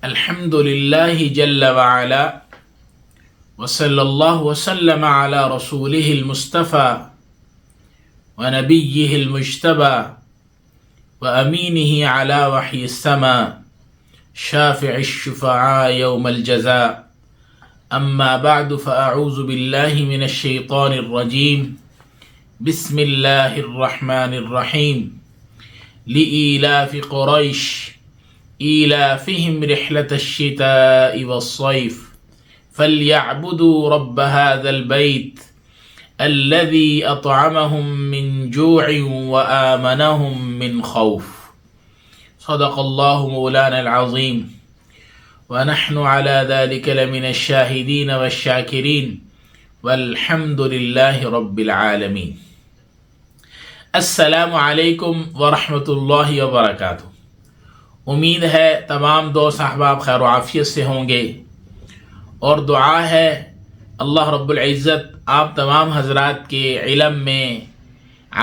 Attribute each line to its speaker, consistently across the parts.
Speaker 1: الحمد لله جل وعلا وصلى الله وسلم على رسوله المصطفى ونبيه المجتبى وأمينه على وحي السماء شافع الشفعاء يوم الجزاء. أما بعد فأعوذ بالله من الشيطان الرجيم. بسم الله الرحمن الرحيم. لإيلاف قريش إيلافهم رحلة الشتاء والصيف فليعبدوا رب هذا البيت الذي أطعمهم من جوع وآمنهم من خوف. صدق الله مولانا العظيم ونحن على ذلك لمن الشاهدين والشاكرين والحمد لله رب العالمين. السلام علیکم ورحمۃ اللہ وبرکاتہ. امید ہے تمام دوست احباب خیر و عافیت سے ہوں گے اور دعا ہے اللہ رب العزت آپ تمام حضرات کے علم میں،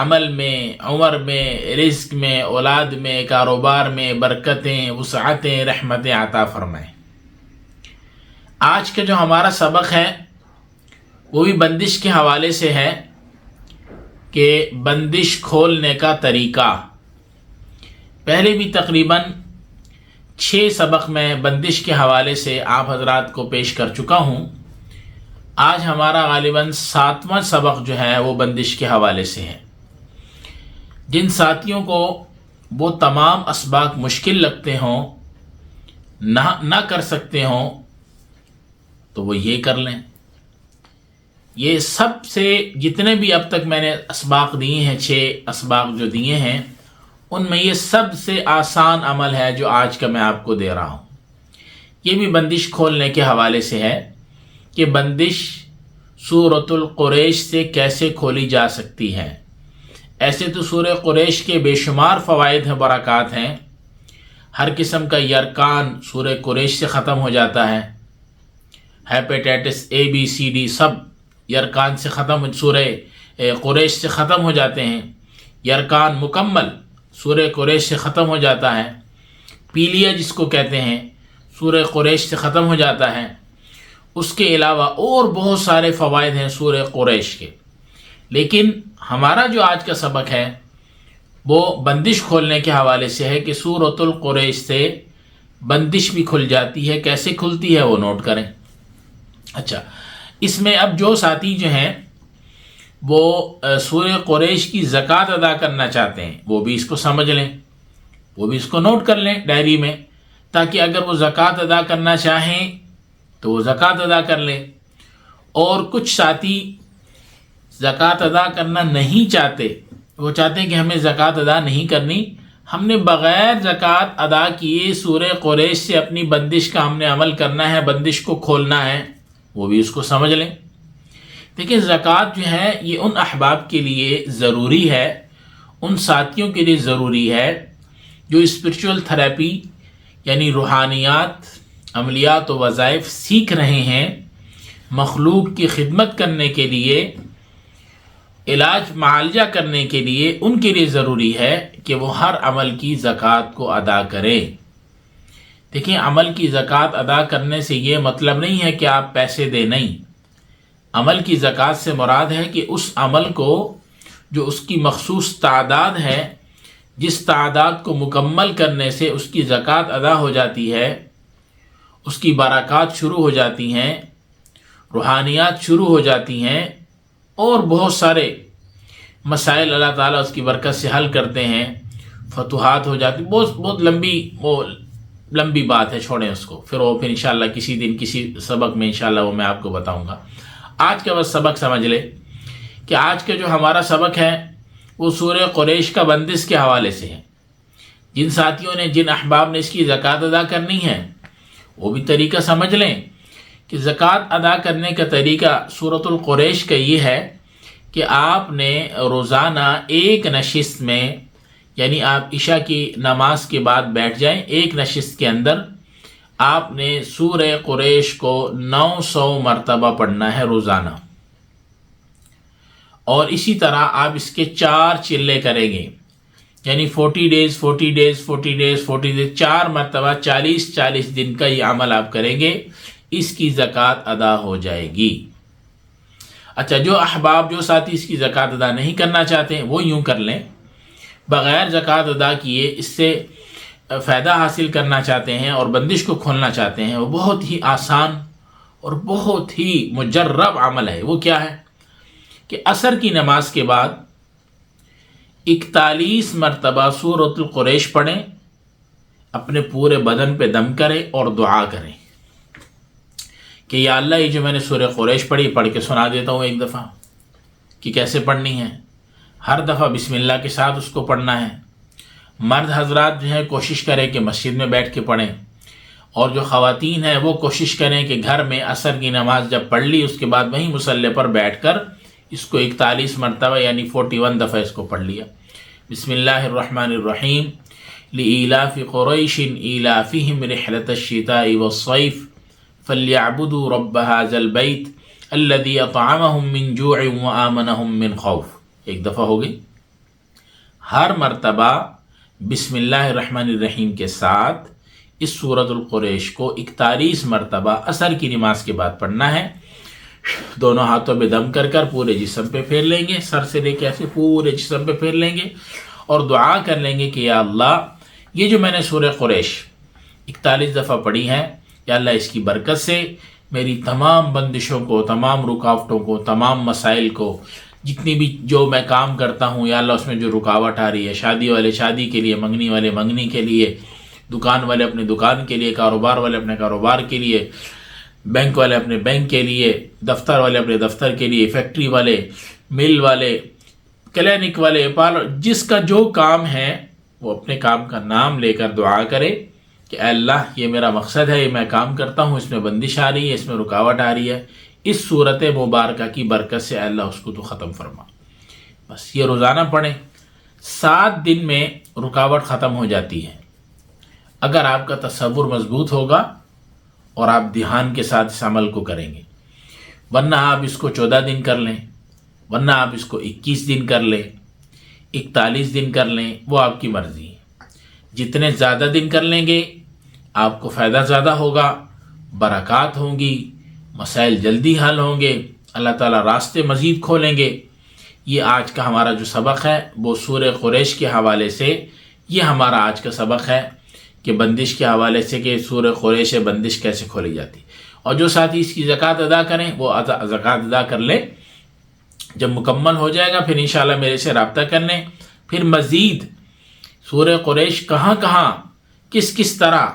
Speaker 1: عمل میں، عمر میں، رزق میں، اولاد میں، کاروبار میں برکتیں، وسعتیں، رحمتیں عطا فرمائیں. آج کا جو ہمارا سبق ہے وہ بھی بندش کے حوالے سے ہے کہ بندش کھولنے کا طریقہ. پہلے بھی تقریباً 6 سبق میں بندش کے حوالے سے آپ حضرات کو پیش کر چکا ہوں. آج ہمارا غالباً 7واں سبق جو ہے وہ بندش کے حوالے سے ہے. جن ساتھیوں کو وہ تمام اسباق مشکل لگتے ہوں، نہ کر سکتے ہوں، تو وہ یہ کر لیں. یہ سب سے جتنے بھی اب تک میں نے اسباق دیے ہیں، 6 اسباق جو دیے ہیں، ان میں یہ سب سے آسان عمل ہے جو آج کا میں آپ کو دے رہا ہوں. یہ بھی بندش کھولنے کے حوالے سے ہے کہ بندش سورۃ القریش سے کیسے کھولی جا سکتی ہے. ایسے تو سورہ قریش کے بے شمار فوائد ہیں، برکات ہیں. ہر قسم کا یرکان سورہ قریش سے ختم ہو جاتا ہے. ہیپیٹائٹس ABCD سب یرکان سے ختم، سورہ قریش سے ختم ہو جاتے ہیں. یرکان مکمل سورہ قریش سے ختم ہو جاتا ہے. پیلیا جس کو کہتے ہیں سورہ قریش سے ختم ہو جاتا ہے. اس کے علاوہ اور بہت سارے فوائد ہیں سورہ قریش کے. لیکن ہمارا جو آج کا سبق ہے وہ بندش کھولنے کے حوالے سے ہے کہ سورۃ القریش سے بندش بھی کھل جاتی ہے. کیسے کھلتی ہے وہ نوٹ کریں. اچھا، اس میں اب جو ساتھی جو ہیں وہ سورہ قریش کی زکوٰۃ ادا کرنا چاہتے ہیں وہ بھی اس کو سمجھ لیں، وہ بھی اس کو نوٹ کر لیں ڈائری میں، تاکہ اگر وہ زکوٰۃ ادا کرنا چاہیں تو وہ زکوٰۃ ادا کر لیں. اور کچھ ساتھی زکوٰۃ ادا کرنا نہیں چاہتے، وہ چاہتے ہیں کہ ہمیں زکوٰۃ ادا نہیں کرنی، ہم نے بغیر زکوٰۃ ادا کیے سورہ قریش سے اپنی بندش کا ہم نے عمل کرنا ہے، بندش کو کھولنا ہے، وہ بھی اس کو سمجھ لیں. دیکھیں، زکوٰۃ جو ہے یہ ان احباب کے لیے ضروری ہے، ان ساتھیوں کے لیے ضروری ہے جو اسپرچول تھراپی یعنی روحانیات، عملیات و وظائف سیکھ رہے ہیں. مخلوق کی خدمت کرنے کے لیے، علاج معالجہ کرنے کے لیے ان کے لیے ضروری ہے کہ وہ ہر عمل کی زکوٰۃ کو ادا کریں. دیکھیں، عمل کی زکوٰۃ ادا کرنے سے یہ مطلب نہیں ہے کہ آپ پیسے دیں، نہیں. عمل کی زکوٰۃ سے مراد ہے کہ اس عمل کو جو اس کی مخصوص تعداد ہے، جس تعداد کو مکمل کرنے سے اس کی زکوٰۃ ادا ہو جاتی ہے، اس کی برکات شروع ہو جاتی ہیں، روحانیات شروع ہو جاتی ہیں، اور بہت سارے مسائل اللہ تعالیٰ اس کی برکت سے حل کرتے ہیں، فتوحات ہو جاتی. بہت لمبی بات ہے، چھوڑیں اس کو. پھر انشاءاللہ کسی دن کسی سبق میں انشاءاللہ وہ میں آپ کو بتاؤں گا. آج کا بس سبق سمجھ لے کہ آج کا جو ہمارا سبق ہے وہ سورہ قریش کا بندش کے حوالے سے ہے. جن ساتھیوں نے، جن احباب نے اس کی زکوٰۃ ادا کرنی ہے وہ بھی طریقہ سمجھ لیں کہ زکوٰۃ ادا کرنے کا طریقہ سورۃ القریش کا یہ ہے کہ آپ نے روزانہ ایک نشست میں، یعنی آپ عشاء کی نماز کے بعد بیٹھ جائیں، ایک نشست کے اندر آپ نے سورہ قریش کو 900 مرتبہ پڑھنا ہے روزانہ. اور اسی طرح آپ اس کے 4 چلے کریں گے. یعنی 40 ڈیز 40 ڈیز 40 ڈیز 40 ڈیز 4 مرتبہ 40 دن کا یہ عمل آپ کریں گے، اس کی زکوٰۃ ادا ہو جائے گی۔ اچھا، جو احباب جو ساتھی اس کی زکوٰۃ ادا نہیں کرنا چاہتے ہیں وہ یوں کر لیں، بغیر زکوٰۃ ادا کیے اس سے فائدہ حاصل کرنا چاہتے ہیں اور بندش کو کھولنا چاہتے ہیں، وہ بہت ہی آسان اور بہت ہی مجرب عمل ہے۔ وہ کیا ہے کہ عصر کی نماز کے بعد 41 مرتبہ سورۃ القریش پڑھیں، اپنے پورے بدن پہ دم کریں اور دعا کریں کہ یا اللہ یہ جو میں نے سورہ قریش پڑھی پڑھ کے سنا دیتا ہوں ایک دفعہ کہ کیسے پڑھنی ہے۔ ہر دفعہ بسم اللہ کے ساتھ اس کو پڑھنا ہے۔ مرد حضرات جو ہیں کوشش کریں کہ مسجد میں بیٹھ کے پڑھیں، اور جو خواتین ہیں وہ کوشش کریں کہ گھر میں عصر کی نماز جب پڑھ لی اس کے بعد وہیں مصلی پر بیٹھ کر اس کو 41 مرتبہ یعنی 41 دفعہ اس کو پڑھ لیا۔ بسم اللہ الرحمن الرحیم، لإیلاف قریش ایلافہم رحلۃ الشتاء والصیف فلیعبدوا رب ھذا البیت الذی اطعمہم من جوع وآمنہم من خوف۔ ایک دفعہ ہو گئی۔ ہر مرتبہ بسم اللہ الرحمن الرحیم کے ساتھ اس سورۃ القریش کو 41 مرتبہ عصر کی نماز کے بعد پڑھنا ہے۔ دونوں ہاتھوں پہ دم کر کر پورے جسم پہ پھیر لیں گے، سر سے لے کے ایسے پورے جسم پہ پھیر لیں گے اور دعا کر لیں گے کہ یا اللہ یہ جو میں نے سورہ قریش 41 دفعہ پڑھی ہے، یا اللہ اس کی برکت سے میری تمام بندشوں کو، تمام رکاوٹوں کو، تمام مسائل کو، جتنی بھی جو میں کام کرتا ہوں یا اللہ اس میں جو رکاوٹ آ رہی ہے، شادی والے شادی کے لیے، منگنی والے منگنی کے لیے، دکان والے اپنے دکان کے لیے، کاروبار والے اپنے کاروبار کے لیے، بینک والے اپنے بینک کے لیے، دفتر والے اپنے دفتر کے لیے، فیکٹری والے، مل والے، کلینک والے، جس کا جو کام ہے وہ اپنے کام کا نام لے کر دعا کرے کہ اے اللہ یہ میرا مقصد ہے، یہ میں کام کرتا ہوں، اس میں بندش آ رہی ہے، اس میں رکاوٹ آ رہی ہے، اس صورت مبارکہ کی برکت سے اے اللہ اس کو تو ختم فرما۔ بس یہ روزانہ پڑھیں، 7 دن میں رکاوٹ ختم ہو جاتی ہے اگر آپ کا تصور مضبوط ہوگا اور آپ دھیان کے ساتھ اس عمل کو کریں گے، ورنہ آپ اس کو 14 دن کر لیں، ورنہ آپ اس کو 21 دن کر لیں، 41 دن کر لیں، وہ آپ کی مرضی ہے۔ جتنے زیادہ دن کر لیں گے آپ کو فائدہ زیادہ ہوگا، برکات ہوں گی، مسائل جلدی حل ہوں گے، اللہ تعالیٰ راستے مزید کھولیں گے۔ یہ آج کا ہمارا جو سبق ہے وہ سورہ قریش کے حوالے سے، یہ ہمارا آج کا سبق ہے کہ بندش کے حوالے سے کہ سورہ قریش بندش کیسے کھولی جاتی۔ اور جو ساتھی اس کی زکوٰۃ ادا کریں وہ زکوٰۃ ادا کر لیں۔ جب مکمل ہو جائے گا پھر انشاءاللہ میرے سے رابطہ کر لیں، پھر مزید سورہ قریش کہاں کہاں کس کس طرح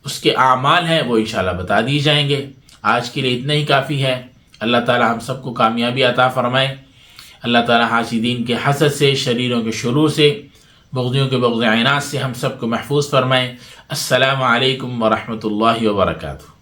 Speaker 1: اس کے اعمال ہیں وہ انشاءاللہ بتا دیے جائیں گے۔ آج کے لیے اتنا ہی کافی ہے۔ اللہ تعالیٰ ہم سب کو کامیابی عطا فرمائے۔ اللہ تعالیٰ حاسدین کے حسد سے، شریروں کے شرور سے، بغضیوں کے بغض عناد سے ہم سب کو محفوظ فرمائے۔ السلام علیکم ورحمۃ اللہ وبرکاتہ۔